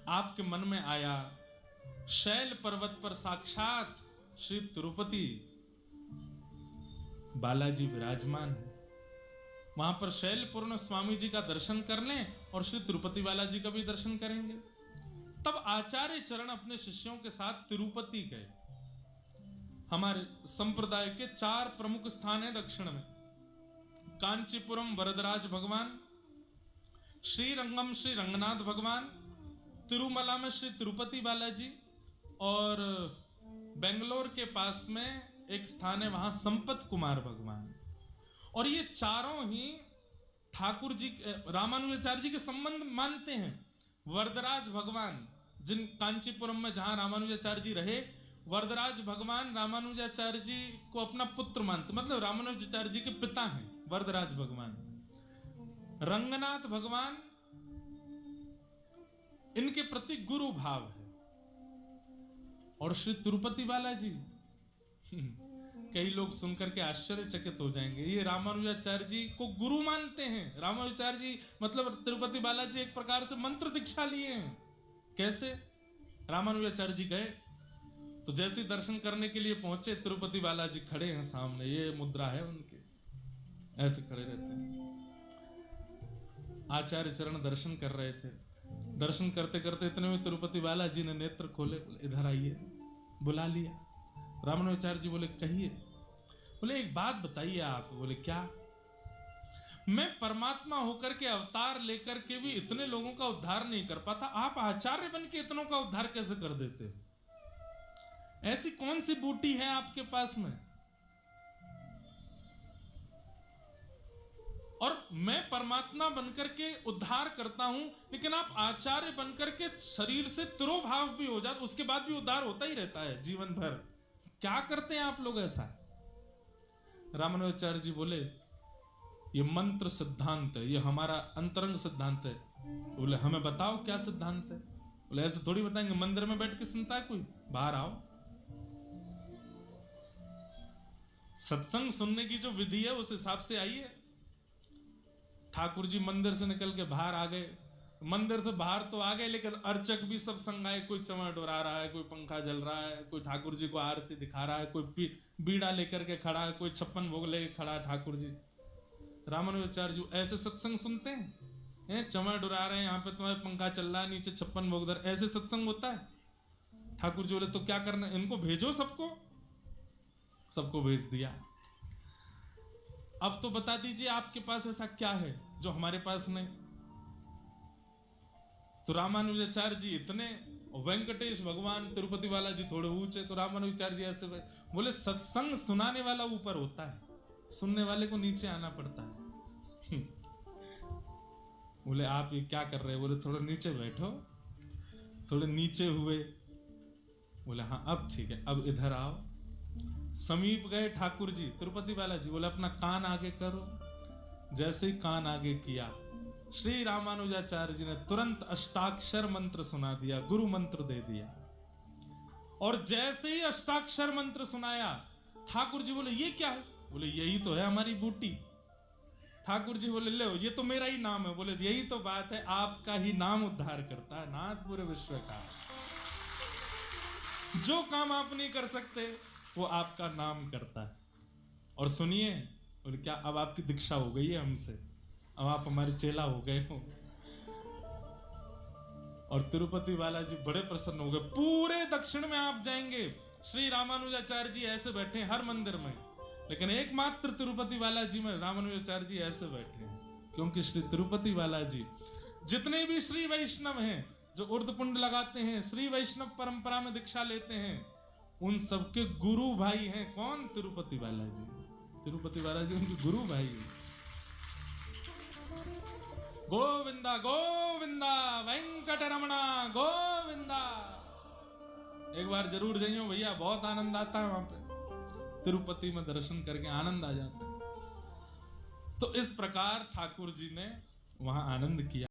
आपके मन में आया शैल पर्वत पर साक्षात श्री तिरुपति बालाजी विराजमान है, वहां पर शैलपूर्ण स्वामी जी का दर्शन कर लें और श्री तिरुपति बालाजी का भी दर्शन करेंगे। तब आचार्य चरण अपने शिष्यों के साथ तिरुपति गए। हमारे संप्रदाय के 4 प्रमुख स्थान हैं दक्षिण में। कांचीपुरम वरदराज भगवान, श्रीरंगम श्री रंगनाथ भगवान, तिरुमला में श्री तिरुपति बालाजी, और बेंगलोर के पास में एक स्थान है वहां संपत कुमार भगवान। और ये चारों ही ठाकुर जी रामानुजाचार्य जी के संबंध मानते हैं। वरदराज भगवान जिन कांचीपुरम में जहां रामानुजाचार्य जी रहे, वरदराज भगवान रामानुजाचार्य जी को अपना पुत्र मानते, मतलब रामानुजाचार्य जी के पिता हैं वरदराज भगवान। रंगनाथ भगवान इनके प्रति गुरु भाव है। और श्री तिरुपति बालाजी कई लोग सुनकर के आश्चर्यचकित हो जाएंगे, ये रामानुजाचार्य जी को गुरु मानते हैं। रामानुजाचार्य जी मतलब तिरुपति बालाजी एक प्रकार से मंत्र दीक्षा लिए हैं। कैसे? रामानुजाचार्य जी गए तो जैसे दर्शन करने के लिए पहुंचे, तिरुपति बालाजी खड़े हैं सामने, ये मुद्रा है उनके, ऐसे खड़े रहते हैं। आचार्य चरण दर्शन कर रहे थे। दर्शन करते करते इतने में तिरुपति बालाजी ने नेत्र खोले, इधर आइए, बुला लिया। रामानुजाचार्य जी बोले कहिए। बोले एक बात बताइए आप। बोले क्या? मैं परमात्मा होकर के अवतार लेकर के भी इतने लोगों का उद्धार नहीं कर पाता, आप आचार्य बन के इतनों का उद्धार कैसे कर देते? ऐसी कौन सी बूटी है आपके पास में? और मैं परमात्मा बनकर के उद्धार करता हूं, लेकिन आप आचार्य बनकर के शरीर से तिरोभाव भी हो जाता, उसके बाद भी उद्धार होता ही रहता है जीवन भर। क्या करते हैं आप लोग ऐसा? रामानुजाचार्य जी बोले ये मंत्र सिद्धांत है, ये हमारा अंतरंग सिद्धांत है। बोले हमें बताओ क्या सिद्धांत है? बोले ऐसे थोड़ी बताएंगे, मंदिर में बैठ के सुनता है कोई, बाहर आओ। सत्संग सुनने की जो विधि है उस हिसाब से आइए। ठाकुर जी मंदिर से निकल के बाहर आ गए। मंदिर से बाहर तो आ गए, लेकिन अर्चक भी सब संग आए। कोई चमड़ डोरा रहा है, कोई पंखा जल रहा है, कोई ठाकुर जी को आरसी दिखा रहा है, कोई बीड़ा लेकर के खड़ा है, कोई 56 भोग लेके खड़ा है ठाकुर जी। रामानुजाचार्य जी ऐसे सत्संग सुनते हैं? चमड़ डुरा रहे हैं, यहाँ पे तुम्हारे पंखा चल रहा है, नीचे 56 भोग धर, ऐसे सत्संग होता है? ठाकुर जी बोले तो क्या करना, इनको भेजो, सबको भेज दिया। अब तो बता दीजिए आपके पास ऐसा क्या है जो हमारे पास नहीं? तो रामानुजाचार्य जी इतने, वेंकटेश भगवान तिरुपति बालाजी थोड़े ऊंचे, तो रामानुजाचार्य जी ऐसे बोले सत्संग सुनाने वाला ऊपर होता है, सुनने वाले को नीचे आना पड़ता है। बोले आप ये क्या कर रहे हैं? बोले थोड़ा नीचे बैठो। थोड़े नीचे हुए। बोले हाँ अब ठीक है, अब इधर आओ। समीप गए ठाकुर जी, तिरुपति बालाजी बोले अपना कान आगे करो। जैसे ही कान आगे किया, श्री रामानुजाचार्य जी ने तुरंत अष्टाक्षर मंत्र सुना दिया, गुरु मंत्र दे दिया। और जैसे ही अष्टाक्षर मंत्र सुनाया, ठाकुर जी बोले ये क्या है? बोले यही तो है हमारी बूटी। ठाकुर जी बोले ले ये तो मेरा ही नाम है। बोले यही तो बात है, आपका ही नाम उद्धार करता है नाथ पूरे विश्व का। जो काम आप नहीं कर सकते वो आपका नाम करता है। और सुनिए, बोले क्या अब आपकी दीक्षा हो गई है हमसे, अब आप हमारे चेला हो गए हो। और तिरुपति बालाजी बड़े प्रसन्न हो गए। पूरे दक्षिण में आप जाएंगे, श्री रामानुजाचार्य जी ऐसे बैठे हर मंदिर में, लेकिन एकमात्र तिरुपति बालाजी में रामानुजाचार्य जी ऐसे बैठे हैं। क्योंकि श्री तिरुपति बालाजी जितने भी श्री वैष्णव हैं जो उर्धपुंड लगाते हैं, श्री वैष्णव परंपरा में दीक्षा लेते हैं, उन सबके गुरु भाई हैं। कौन? तिरुपति बालाजी। तिरुपति बालाजी उनके गुरु भाई हैं। गोविंदा गोविंदा वेंकटरमणा गोविंदा। एक बार जरूर जाइयो भैया, बहुत आनंद आता है वहां पे। तिरुपति में दर्शन करके आनंद आ जाता है। तो इस प्रकार ठाकुर जी ने वहां आनंद किया।